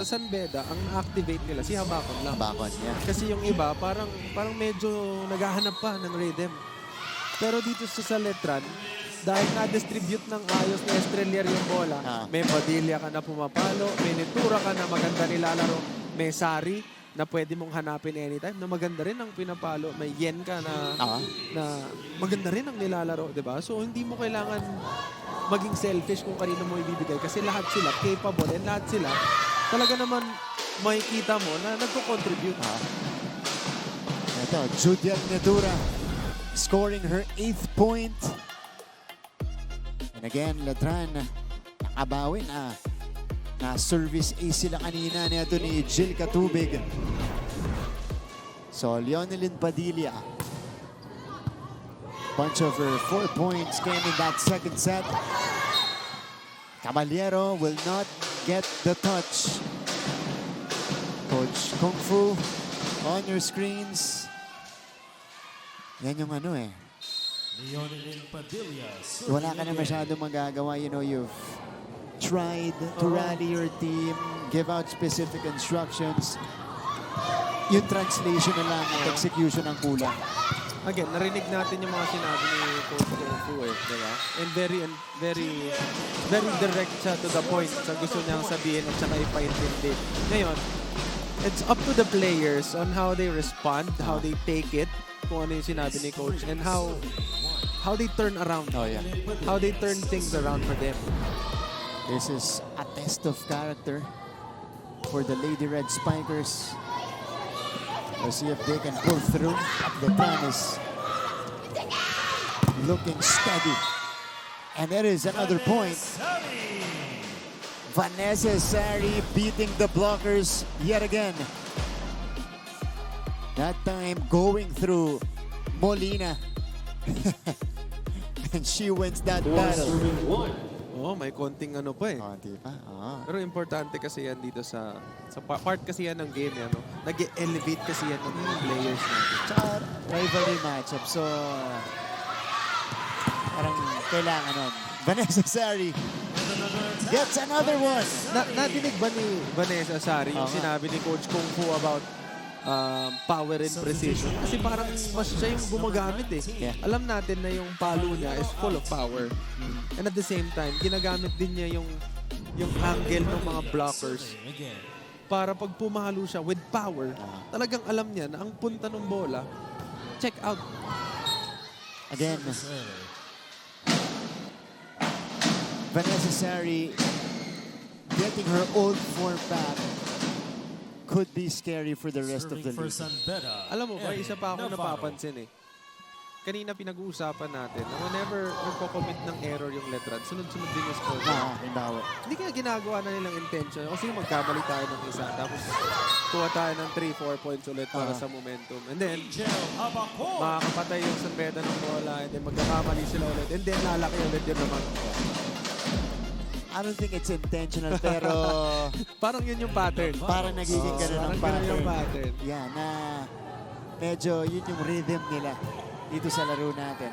Sa San Beda, ang na-activate nila si Habakon lang. Bakon niya. Kasi yung iba, parang medyo naghahanap pa ng rhythm. Pero dito sa Letran, dahil na-distribute ng ayos ni Estrelier yung bola, may Padilla ka na pumapalo, may Nitura ka na maganda nilalaro, may Sari na pwede mong hanapin anytime na maganda rin ang pinapalo, may Yen ka na maganda rin ang nilalaro, di ba? So hindi mo kailangan maging selfish kung kanino mo ibibigay kasi lahat sila capable and lahat sila talaga naman makikita mo na nagko-contribute. Ito, Judiel Nitura scoring her 8th point. And again, Letran nakabawi na. Na-service ace sila kanina nito ni Jill Katubig. So, Leonelyn Padilla. Bunch of her 4 points came in that second set. Caballero will not get the touch. Coach Kung Fu on your screens. Yan yung ano eh. Leonelyn Padilla. Wala ka na masyado magagawa. You know, you've tried to rally your team, give out specific instructions. Yung translation na lang at execution ang kulang. Again, narinig natin yung mga sinabi ni Coach Kung Fu eh, diba? And very direct siya to the point sa gusto niyang sabihin at saka ipaintindi. Ngayon, it's up to the players on how they respond, how they take it, kung ano yung sinabi ni Coach, and how they turn around. How they turn things around for them. This is a test of character for the Lady Red Spikers. Let's see if they can pull through. The plan is looking steady. And there is another point. Vanessa Sari beating the blockers yet again. That time going through Molina. And she wins that battle. Oh, may konting ano pa eh. Di ba? Pero importante kasi yan dito sa part kasi yan ng game yan. No? Nag-elevate kasi yan ng players natin. Tsaka rivalry matchup. So, parang kailangan nun. Vanessa Sari gets another one. Nadinig ba ni Vanessa Sari yung sinabi ni Coach Kung Fu about power and precision? Kasi parang mas siya yung gumagamit eh. Alam natin na yung palo niya is full of power. And at the same time, ginagamit din niya yung angle ng mga blockers para pag pumalo siya with power, talagang alam niya na ang punta ng bola, check out. Again, Vanessa Sari getting her old form back could be scary for the rest of the league. Alam mo ba, isa pa ako napapansin eh. Kanina pinag-uusapan natin na whenever nagko-commit ng error yung Letran, sunod-sunod din yung score. Hindi kaya ginagawa na nilang intention. Kasi magkamali tayo ng isa. Tapos kuha tayo ng 3-4 points ulit para sa momentum. And then, makakapatay yung San Beda ng bola. And then magkakamali sila ulit. And then lalaki ulit yun naman. I don't think it's intentional, pero parang yun yung pattern. Parang nagiging ganun ang pattern. Yeah, na medyo yun yung rhythm nila dito sa laro natin.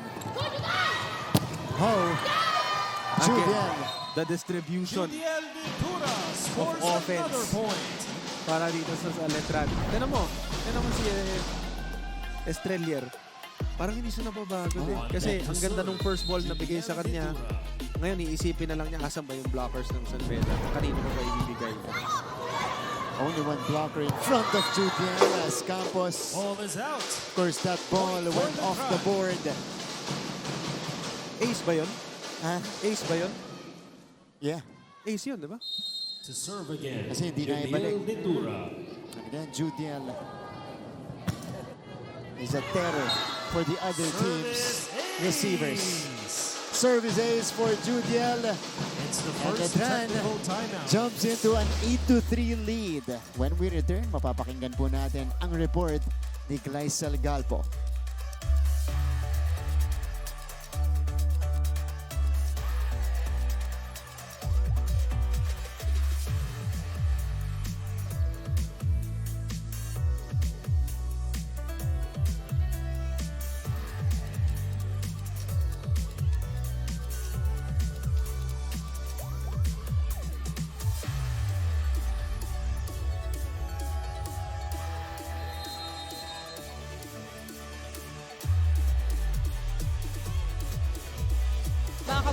Judiel. The distribution of offense para dito sa Letran. Tignan mo si Estrelier. Parang hindi siya nababago din. Kasi ang ganda nung first ball na bigay sa kanya. Ngayon, iisipin na lang niya asan ba yung blockers ng San Beda. Kanino mo ba ibibigay? Only one blocker in front of Judiel as Campos. Of course, that ball went off the board. Ace ba yun? Ace ba yun? Yeah. Ace yun, di ba? To serve again. Kasi hindi na ibalik. Again, Judiel is a terror for the other team's receivers. Service ace for Judiel. And Letran jumps into an 8-3 lead. When we return, mapapakinggan po natin ang report ni Gleisel Galpo.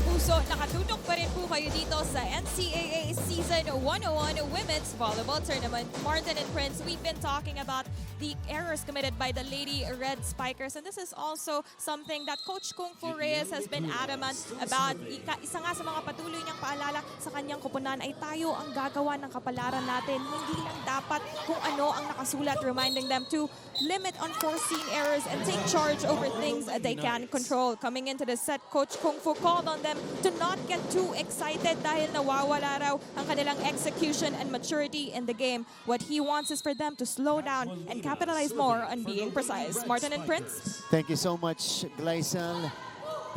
kapuso, nakatutok pa rin po kayo dito sa NCAA Season 101 Women's Volleyball Tournament. Martin and Prince, we've been talking about the errors committed by the Lady Red Spikers, and this is also something that Coach Kung Fu Reyes has been adamant about. Isa nga sa mga patuloy niyang paalala sa kanyang koponan ay tayo ang gagawa ng kapalaran natin. Hindi lang dapat kung ano ang nakasulat, reminding them to limit unforeseen errors and take charge over things they can control. Coming into the set, Coach Kung Fu called on them to not get too excited dahil nawawala raw ang kanilang execution and maturity in the game. What he wants is for them to slow down and capitalize more on being precise. Martin and Prince? Thank you so much, Gleisel.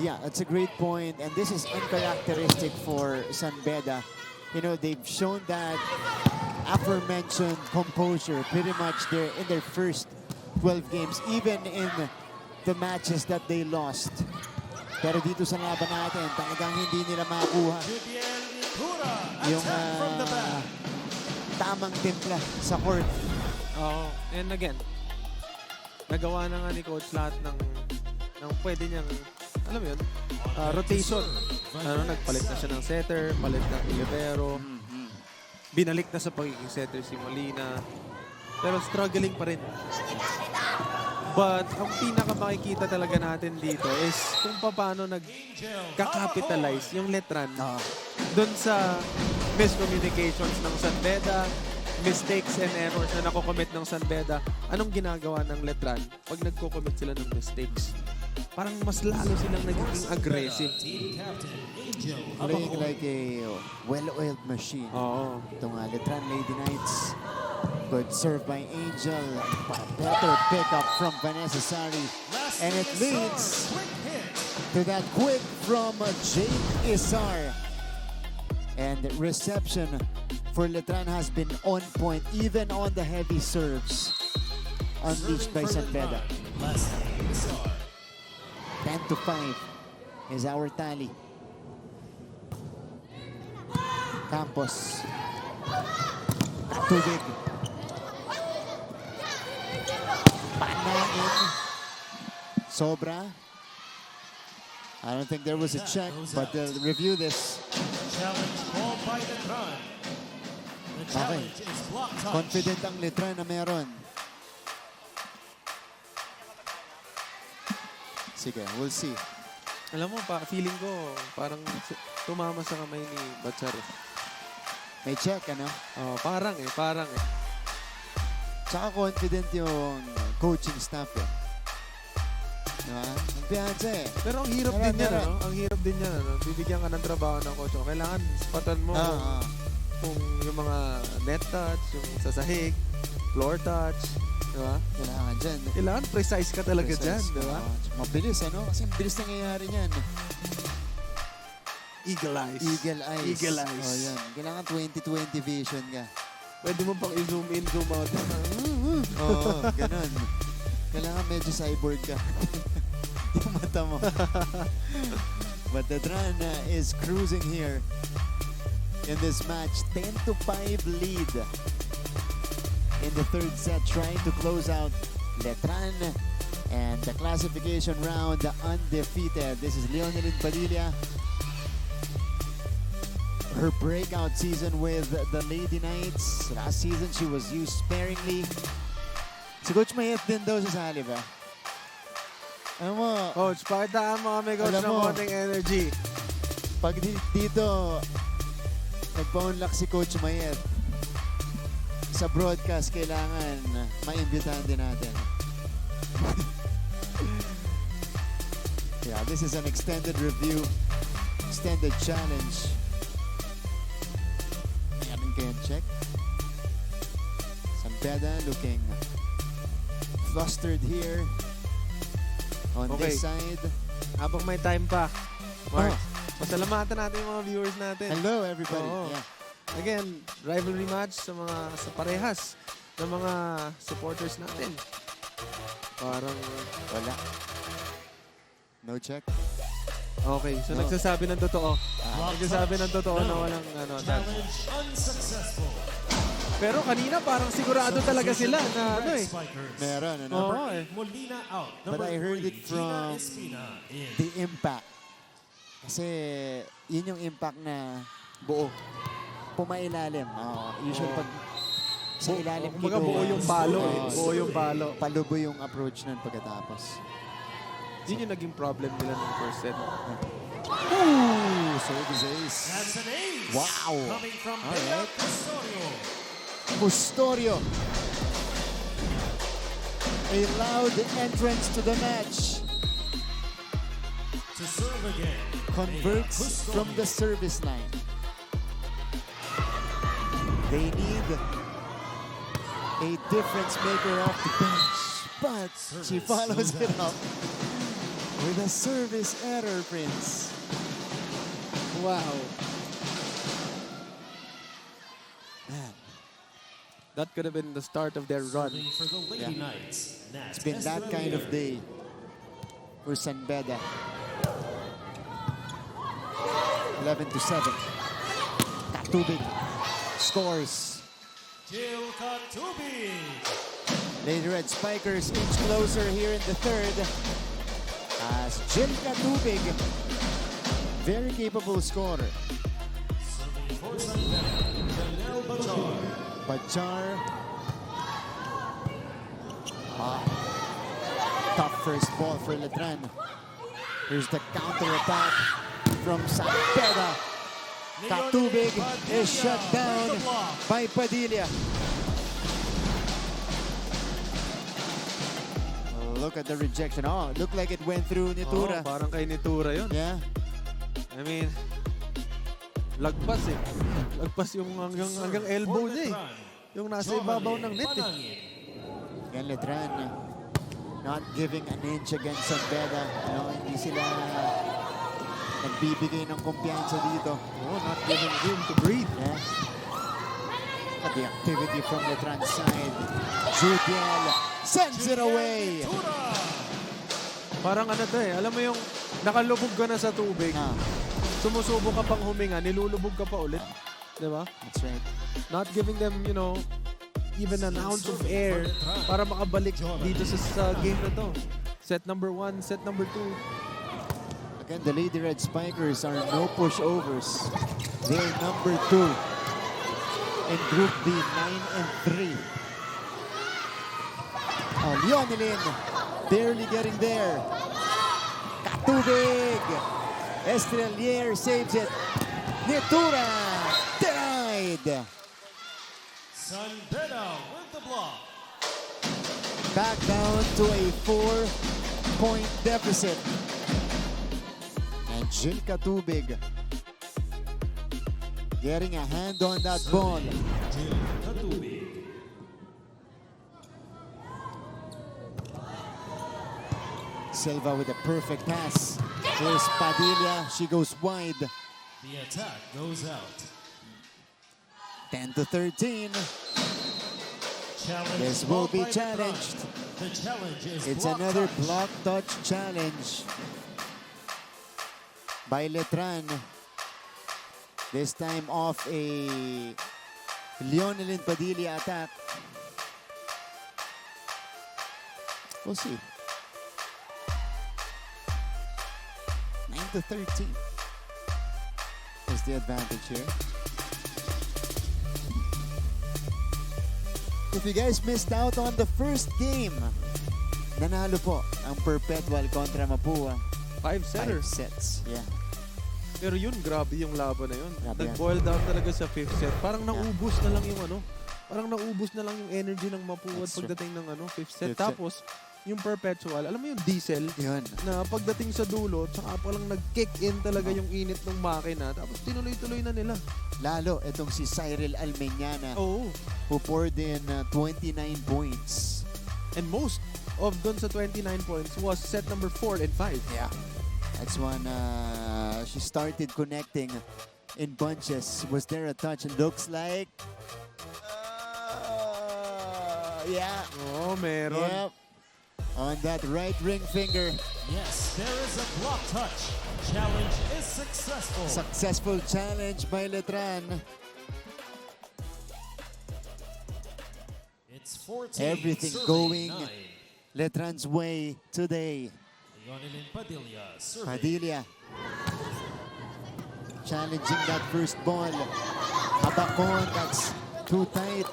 Yeah, that's a great point, and this is uncharacteristic for San Beda. You know, they've shown that aforementioned composure pretty much in their first 12 games, even in the matches that they lost. Pero dito sa laban natin, talagang hindi nila makuha yung tamang timpla sa court. Oo. And again, nagawa na nga ni Coach lahat ng pwede niyang, alam mo yun, rotation. Nagpalit na siya ng setter, palit ng libero. Binalik na sa pagiging setter si Molina. Pero struggling pa rin. But ang pinaka makikita talaga natin dito is kung paano nagka-capitalize yung Letran doon sa miscommunications ng San Beda, mistakes and errors na nakocommit ng San Beda. Anong ginagawa ng Letran pag nagko-commit sila ng mistakes? Parang mas lalo silang nagiging aggressive. Playing like a well-oiled machine. Oo. Itong Letran Lady Knights. Good serve by Angel. Better pickup from Vanessa Sari. And it leads to that quick from Jake Isar. And the reception for Letran has been on point, even on the heavy serves unleashed by San Beda. 10-5 is our tally. Campos. Tubig. Panain. Sobra. I don't think there was a check, but review this. Challenge called by Letran. The challenge is block touch. Confident ang Letran na meron. Sige, we'll see. Alam mo, feeling ko parang tumama sa kamay ni Batchar. May check, ano? Parang eh. Tsaka confident yung coaching staff eh. Diba? Ang piyansa eh. Pero ang hirap din yan, ano? Ang hirap din yan, ano? Bibigyan ka ng trabaho ng coach. Kailangan spatan mo kung yung mga net touch, yung sa sahig, floor touch, diba? Kailangan dyan. Kailangan precise ka talaga dyan, diba? Mabilis, ano? Kasi mabilis nangyayari niyan. Eagle eyes. Eagle eyes. Eagle eyes. Oh, yan. Kailangan 20-20 vision ka. Pwede mo pang i-zoom in, zoom out. Oo, ganun. Kailangan medyo cyborg ka. Yung mata mo. But Letran is cruising here in this match. 10-5 lead in the third set, trying to close out Letran and the classification round undefeated. This is Leonelyn Padilla. Her breakout season with the Lady Knights. Last season, she was used sparingly. Si Coach Mayet din daw sa sali ba? Alam mo, Coach, pakitaan mo kami, Coach, Alam ng mo, konting energy. pag dito nagpa-unlock si Coach Mayet, sa broadcast, kailangan maimbitahan din natin. Yeah, this is an extended review, extended challenge. Meron kayong check. San Beda looking flustered here on this side. Habang may time pa, Mark, pasalamatan natin yung mga viewers natin. Hello, everybody. Oo. Yeah. Again, rivalry match sa parehas ng mga supporters natin. Parang Wala. No check. okay, so No. nagsasabi ng totoo. Nagsasabi ng totoo na walang touch. Challenge unsuccessful. Pero kanina parang sigurado talaga sila na ano eh. Meron, ano? Oo eh. Molina out. But I heard it from Espina in. the impact Kasi yun yung impact na buo. Pumailalim. Usually pag sa ilalim Kumbaga buo yung palo eh. Buo yung palo. Palubo yung approach nun pagkatapos. Yun yung naging problem nila ng first set. Ooh! Service ace. That's an ace. Wow! Coming from All Bea right. Custodio. Custodio. A loud entrance to the match. To serve again. Converts Bea from the Custodio. service line. They need a difference maker off the bench. But she Service follows goes it out. up with a service error, Prince. Wow. Man, That could have been the start of their run. Serving for the Lady Yeah. Knights. Nat it's been that kind of Estrella. day for San Beda. 11-7. Katubig scores. Jill Katubig. Lady Red Spikers inch closer here in the third. As Jill Katubig, very capable scorer. Serving for San Beda. Janelle Bajar. Bajar. Tough first ball for Letran. Here's the counter attack from San Beda. Katubig is shut down by Padilla. Look at the rejection. Oh, looked like it went through Nitura. Parang kay Nitura yun. Yeah. I mean, lagpas eh. Lagpas yung hanggang elbow niya eh. Yung nasa ibabaw ng net eh. Again, Letran not giving an inch against San Beda. Hindi sila nagbibigay ng kumpiyansa dito. Not giving room to breathe. Yeah. At the activity from Letran's side. Judiel sends it away. Parang ano to eh. Alam mo yung nakalubog ka na sa tubig. Sumusubo ka pang huminga, nilulubog ka pa ulit. Diba? That's right. Not giving them, even an ounce of air para makabalik dito sa game na to. Set number 1, set number 2. Again, the Lady Red Spikers are no pushovers. They're number 2 in Group B, 9-3. Leonelin barely getting there. Katubig. Estrelier saves it. Nitura denied. San Beda with the block. Back down to a 4-point deficit. And Jill Katubig getting a hand on that ball. Jill Katubig. Silva with a perfect pass. Here's Padilla. She goes wide. The attack goes out. 10-13. Challenge This will blocked be by the challenged. front. The challenge is It's block another touch. block touch challenge by Letran. This time off a Leonelin Padilla attack. We'll see. 9-13 is the advantage here. If you guys missed out on the first game, nanalo po ang Perpetual kontra Mapua. 5 5 setters. sets. Yeah. Pero yun, grabe yung laban na yun. Grabe yan. Nag-boil down talaga sa 5th set. Parang naubos na lang yung parang naubos na lang yung energy ng Mapua That's pagdating ng 5th set. Fifth set. Tapos, yung Perpetual, alam mo yung diesel, Yun. na pagdating sa dulo, tsaka palang nag-kick in talaga yung init ng makina. Tapos tinuloy-tuloy na nila. Lalo, itong si Cyril Almeñana Oo. who poured in 29 points. And most of dun sa 29 points was set number 4 and 5. Yeah. That's when she started connecting in bunches. Was there a touch? It looks like... yeah. Oo, meron. Yep. On that right ring finger. Yes, there is a block touch. Challenge is successful. Successful challenge by Letran. It's 14. Everything serving going 9. Letran's way today. Leonelin Padilla serving. Padilla challenging that first ball. Abacon, that's too tight.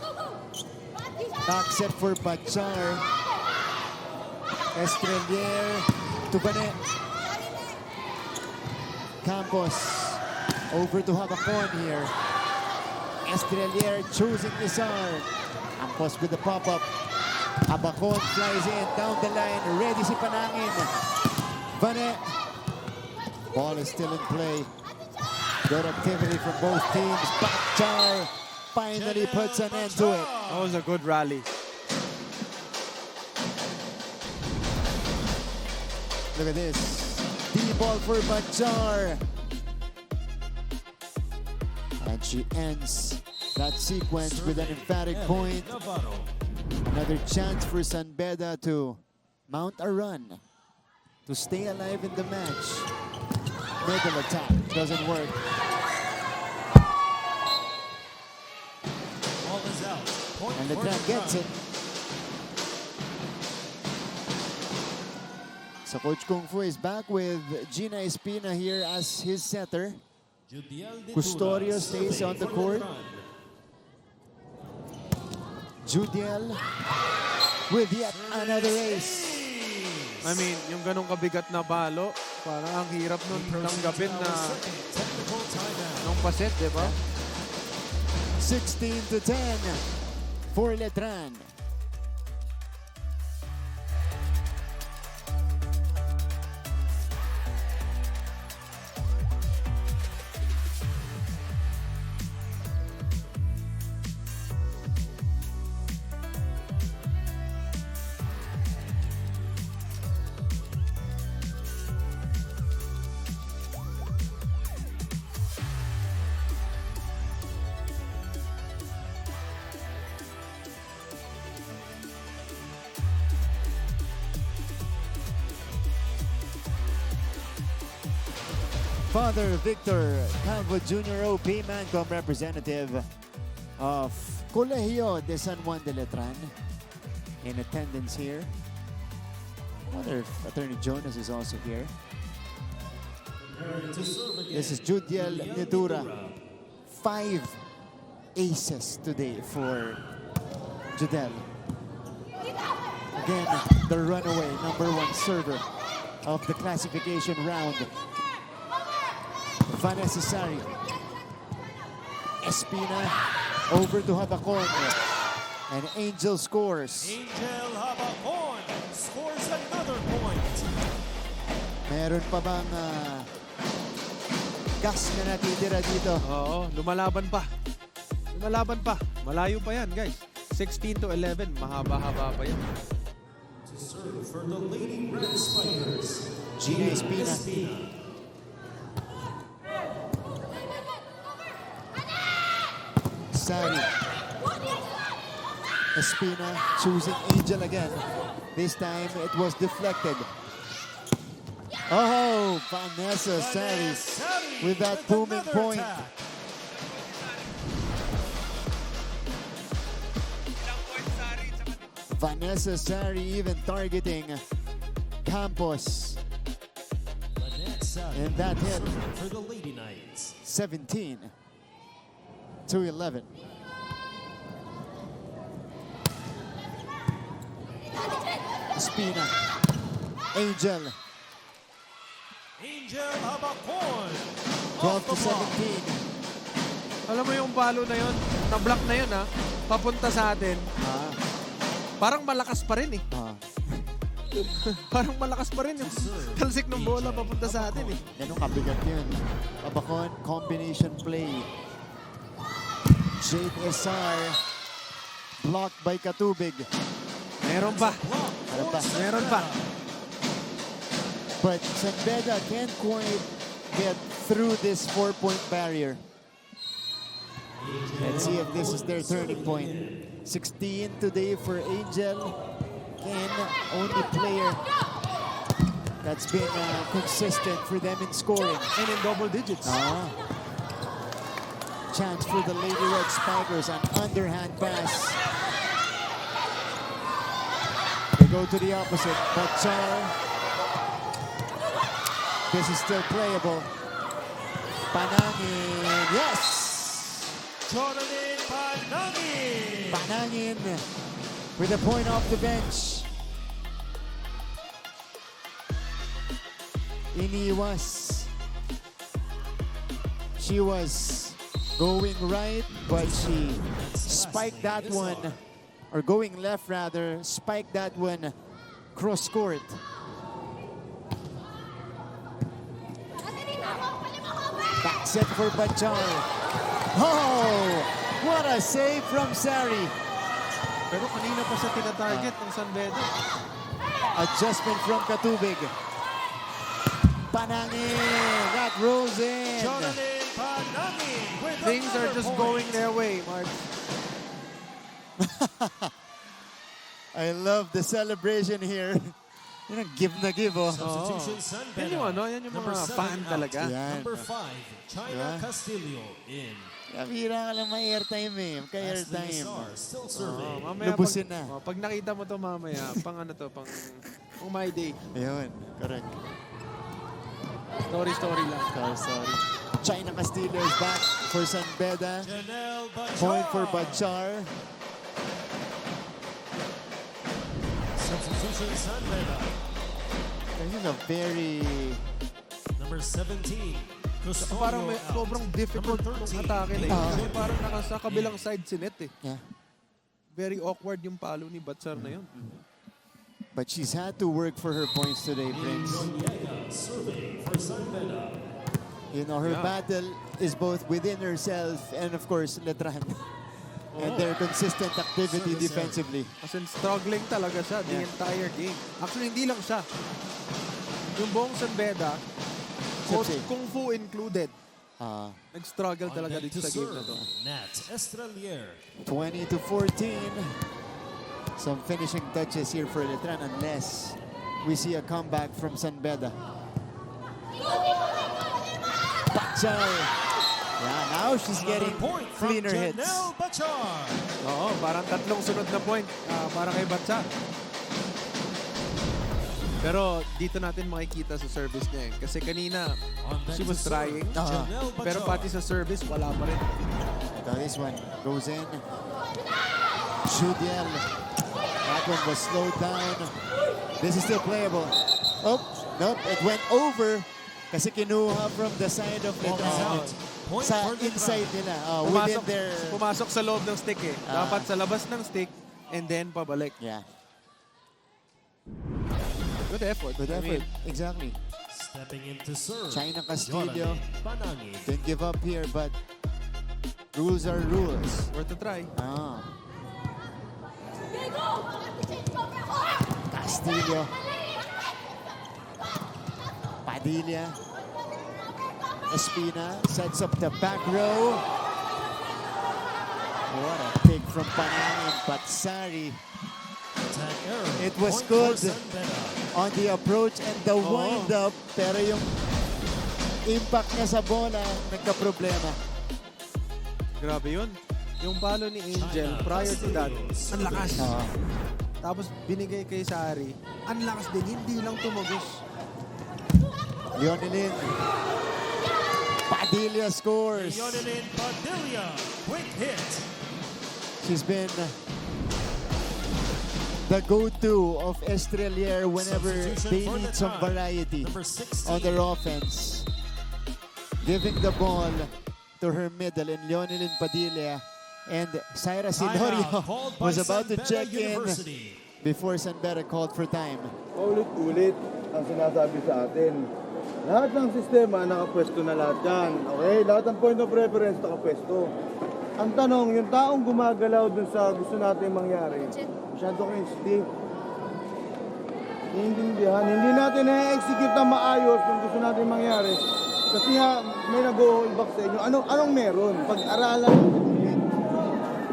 Back set for Bachar. Estrelier to Bane. Campos over to Habacon here. Estrelier choosing Nizar. Campos with the pop-up. Habacon flies in down the line. Ready si Panangin. Bane. Ball is still in play. Good activity from both teams. Bachar finally puts an end to it. That was a good rally. Look at this. D-ball for Bachar. And she ends that sequence with an emphatic point. Another chance for San Beda to mount a run, to stay alive in the match. Middle attack doesn't work. Ball is out. Point And for Letran gets Letran. it. So Coach Kung Fu is back with Gina Espina here as his setter. Judiel de Custodio Tura stays serving on the for court. Letran. Judiel with yet another ace. I mean, yung ganong kabigat na balo, parang ang hirap nun tanggapin na Technical timeout. nung paset, di ba? 16-10 for Letran. Father Victor Calvo Jr. OP Mancom, representative of Colegio de San Juan de Letran, in attendance here. I wonder if Attorney Jonas is also here. This is Judiel Nedura. 5 aces today for Judel. Again, the runaway #1 server of the classification round. Vanessa Sari. Espina over to Habacon. And Angel scores. Angel Habacon scores another point. Meron pa bang gas na natitira dito? Oo, lumalaban pa. Lumalaban pa. Malayo pa yan, guys. 16-11, mahaba-haba pa yan. To serve for the Lady Red Spikers, Gina Espina. Sari. Espina choosing Angel again. This time it was deflected. Oh, Vanessa Sari with that booming another point. attack. Vanessa Sari even targeting Campos. Vanessa And that hit. serving for the Lady Knights. 17-11. Espina. Angel. Angel Habacon. 12-17. Alam mo yung balo na yun, na-block na yun ha, papunta sa atin, parang malakas pa rin eh. Parang malakas pa rin yung talsik ng bola papunta sa atin eh. Ganun kabigat yun. Habacon, combination play. Jade Esar. Blocked by Katubig. Meron pa. Ano pa? Meron pa. But San Beda can't quite get through this 4-point barrier. Let's see if this is their turning point. 16 today for Angel. Ken, only player that's been consistent for them in scoring. And in double digits. Chance for the Lady Red Spikers, an underhand pass. They go to the opposite. Bachar. This is still playable. Panangin. Yes! Jonathan Panangin. Panangin with a point off the bench. Iniwas. She was going right, but she spiked that one, or going left rather, spiked that one cross court. Back set for Bachar. Oh, what a save from Sari. Pero kanina pa siya tina-target ng San Beda. Adjustment from Katubig. Panangin, that rolls in. Jonathan Panangin. with Things are another just point. going their way, Mark. I love the celebration here. Yun ang give na give, oh. Substitution San Yan yung Beda. yan yung Number mga 7 fan out. talaga. Yan. Number 5, China Diba? Castillo in. Kabira ka lang may airtime eh. As the Ka-airtime. Star still serving. Mamaya Lubusin pag, na. pag nakita mo to mamaya, pang ano to, pang my day. Ayun, correct. Story lang. Sorry. China Castillo is back for San Beda. Janelle Bachar. Point for Bachar. Substitution San Beda. This is a very... Number 17, Custodio Parang may out. sobrang difficult Number ng 13, atake na yun. Ah. Kasi parang nasa kabilang side si Net eh. Yeah. Very awkward yung palo ni Batsar na yun. But she's had to work for her points today, Prince. Yaya serving for San Beda. You know, her Yeah. battle is both within herself and, of course, Letran. And their consistent activity defensively. Kasi struggling talaga siya the Yeah. entire game. Actually, hindi lang siya. Yung buong San Beda, Sipsip. Kung Fu included, Uh, nag-struggle On talaga deck dito to sa game na serve, to. Nat Estrelier. 20-14. Some finishing touches here for Letran unless we see a comeback from San Beda. Bachar. Yeah, now she's Another getting point from cleaner hits. Janelle Bachar. Oo, parang tatlong sunod na point para kay Batsar. Pero dito natin makikita sa service niya eh. Kasi kanina, On deck she to was serve, trying. Janelle Bachar. Pero pati sa service, wala pa rin. So this one goes in. Judiel. That one was slowed down. This is still playable. Oh, nope, it went over. Kasi kinuha from the side of Ball is Letran. out. Point Sa for Letran. inside nila. Within their... Pumasok sa loob ng stick eh. Dapat sa labas ng stick and then pabalik. Yeah, Good effort. good I effort. mean, Exactly. Stepping in to serve. China Castillo. Jonathan Panangin. Didn't give up here, but rules are rules. worth a try. Castillo. Padilla. Espina sets up the back row. What a pick from Panangin, but Sari Attack error. It was Point good. for San Beda. on the approach and the wind-up. Pero yung impact niya sa bola, nagka-problema. Grabe yun. Yung palo ni Angel, prior to that, ang lakas. Tapos binigay kay Sari, ang lakas din, hindi lang tumagos. Leonelin. Padilla scores. Leonelin Padilla, quick hit. She's been the go-to of Estrelier whenever Substitution they for need the some tie. variety Number 16. on their offense. Giving the ball to her middle in Leonelin Padilla. And Syra Silorio Timeout called by was about to San Beda check in University. before San Beda called for time. Ulit-ulit ang sinasabi sa atin. Lahat ng sistema nakapwesto na lahat yan. Okay? Lahat ng point of reference nakapwesto. Ang tanong, yung taong gumagalaw dun sa gusto natin mangyari, masyado kayong stiff. Hindi natin na-execute na maayos kung gusto natin mangyari. Kasi nga, may nag-hold back sa inyo. Anong meron? Pag-aralan.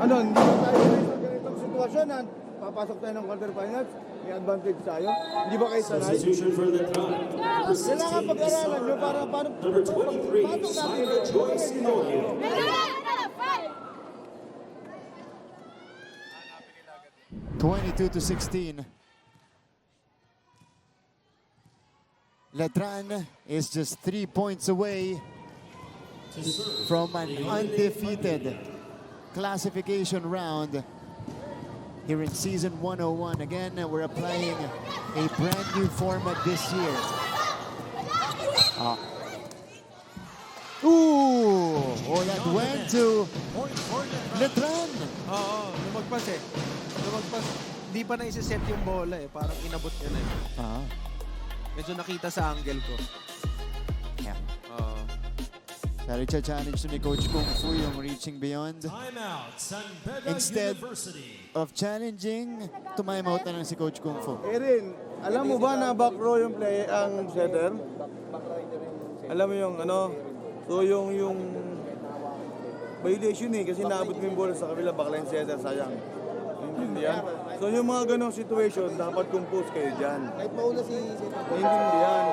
Hindi ba tayo sa ganitong sitwasyon na papasok tayo ng quarterfinals? May advantage tayo? Hindi ba kayo sanay? Substitution for the tie. Number 16 Kailangan pag-aralan nyo para Number 23, Syra Joy Silorio. 22-16. Letran is just 3 points away from an undefeated classification round here in season 101. Again, we're applying a brand new format this year. That went to Point for the Letran. Oo, lumagpas eh. Lumagpas. Hindi pa na isi-set yung bola eh. Parang inabot niya na eh. Medyo nakita sa angle ko. Yeah. Oo. Challenge to ni Coach Kung Fu yung reaching beyond. timeout, San Beda Instead University. of challenging, tumimeout na lang si Coach Kung Fu. Erin, alam mo ba na back row yung play ang setter? Alam mo yung ano? So yung violation eh kasi naabot mo yung bola sa kabila, bakla yung setter, sayang. Intindihan? So yung mga ganong situation, dapat compose kayo dyan. Kahit mauna si setter. Intindihan?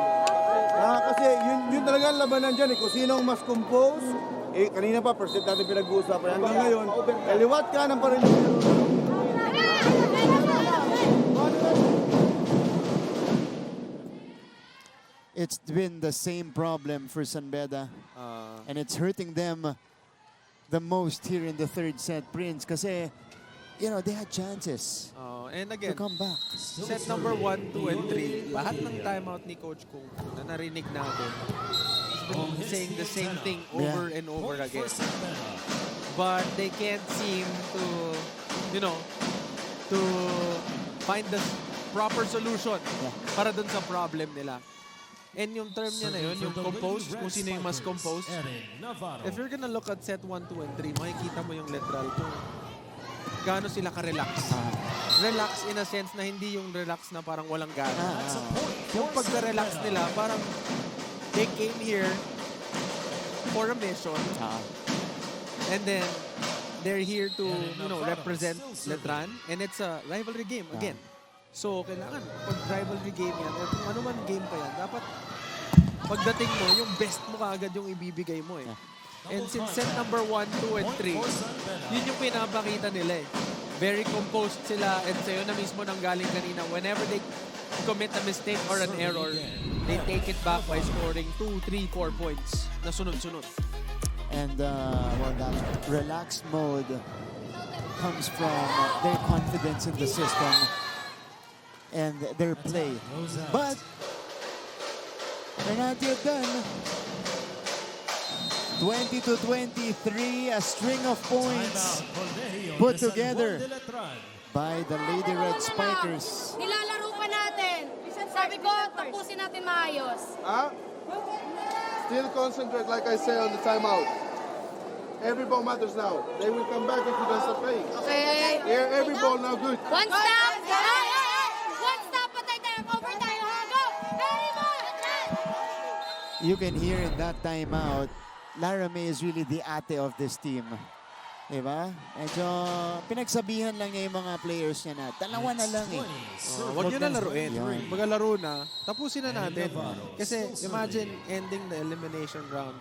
Kasi yun talaga ang labanan dyan eh. Kung sino ang mas compose, eh kanina pa, first set natin pinag-uusapan. Hanggang ngayon, kaliwat ka ng parin. It's been the same problem for San Beda. And it's hurting them the most here in the third set, Prince. Kasi, you know, they had chances And to again, come back. set number 1, 2, and 3, lahat ng timeout ni Coach Kung Fu na narinig natin, he's been saying the same thing over and over again. But they can't seem to, you know, to find the proper solution para dun sa problem nila. And yung term niya na yun, yung compose, kung sino yung mas compose. If you're gonna look at set 1, 2, and 3, makikita mo yung Letral kung gaano sila ka-relax. Relax in a sense na hindi yung relax na parang walang gana. Yung pagka-relax nila, parang they came here for a mission. And then, they're here to, you know, represent Letran. And it's a rivalry game again. So, kailangan, pag rivalry game yan, or kung ano man game pa yan, dapat pagdating mo, yung best mo kaagad yung ibibigay mo eh. And since set number 1, 2, and 3, yun yung pinapakita nila eh. Very composed sila, and sa'yo na mismo nang galing kanina, whenever they commit a mistake or an error, they take it back by scoring 2, 3, 4 points na sunod-sunod. And well, that relaxed mode comes from their confidence in the system and their play. But they're not yet done. 20-23, a string of points put together by the Lady Red Spikers. Nilalaro pa natin. Sabi ko, tapusin natin maayos. Still concentrate, like I say, on the timeout. Every ball matters now. They will come back if you don't stop playing. Okay. Yeah, every ball now good. One stop. One stop. Patay tayo. Over tayo. Go. Very good. You can hear in that timeout, Lara May is really the ate of this team. Diba? Medyo pinagsabihan lang niya yung mga players niya na dalawa na lang eh. Huwag nyo na laruin. Pag laro na, tapusin na natin. Kasi imagine ending the elimination round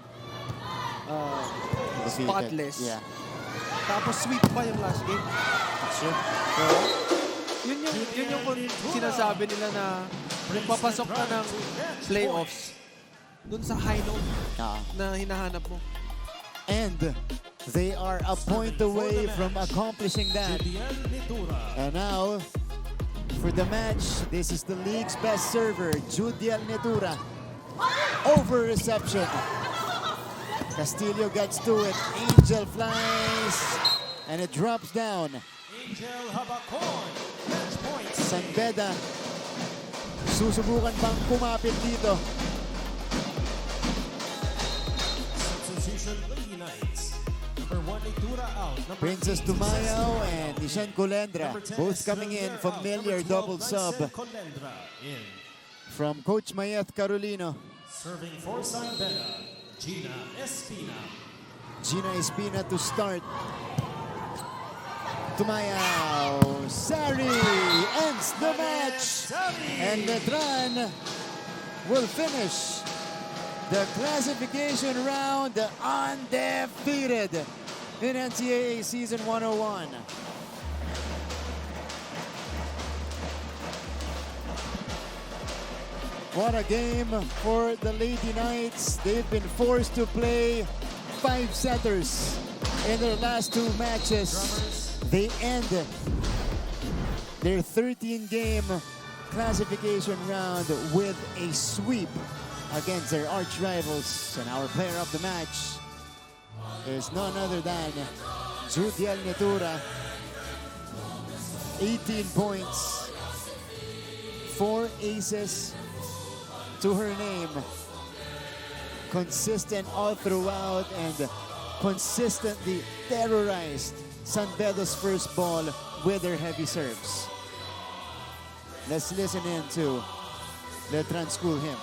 spotless. Yeah. Tapos sweep pa yung last game. Sure. Yun yung sinasabi nila na kung papasok ka ng playoffs, dun sa high note na hinahanap mo. And they are a point away from accomplishing that. And now, for the match, this is the league's best server, Judiel Netura. Over reception. Castillo gets to it. Angel flies. And it drops down. Angel Habacon, match point. San Beda. Susubukan bang kumapit dito? Substitution Lady Knights. Number 1, Itura out. Number Princess 8, Tumayaw and Nishan Colendra. Number 10, Both coming in. Estelera out. Familiar Number 12, double sub Marcel Colendra in. from Coach Mayeth Carolino. Serving for San Beda, Gina Espina. Gina Espina to start. Tumayaw. Sari ends the match. And Letran will finish the classification round undefeated in NCAA Season 101. What a game for the Lady Knights. They've been forced to play 5 setters in their last 2 matches. They end their 13-game classification round with a sweep against their arch rivals. And our player of the match is none other than Judiel Netura. 18 points, 4 aces to her name. Consistent all throughout and consistently terrorized San Bedo's first ball with her heavy serves. Let's listen in to Letran school him.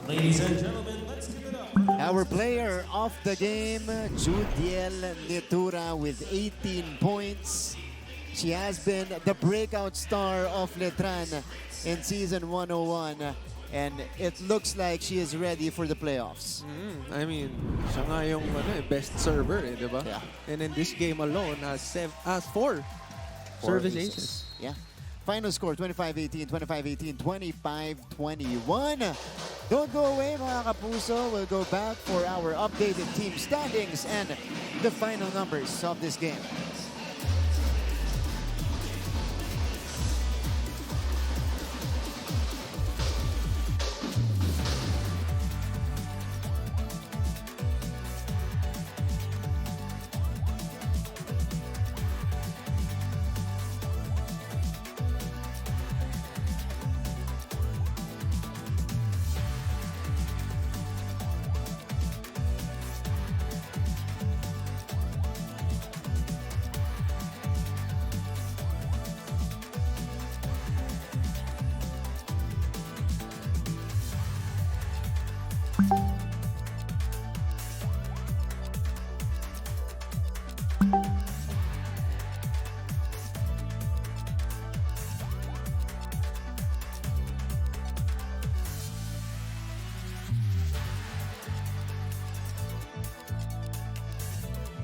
Ladies and gentlemen, let's give it up. Our player of the game, Judiel Netura with 18 points. She has been the breakout star of Letran in Season 101. And it looks like she is ready for the playoffs. I mean, siya nga yung best server, di ba? Yeah. And in this game alone, has 4 service aces. Yeah. Final score, 25-18, 25-18, 25-21. Don't go away, mga kapuso. We'll go back for our updated team standings and the final numbers of this game.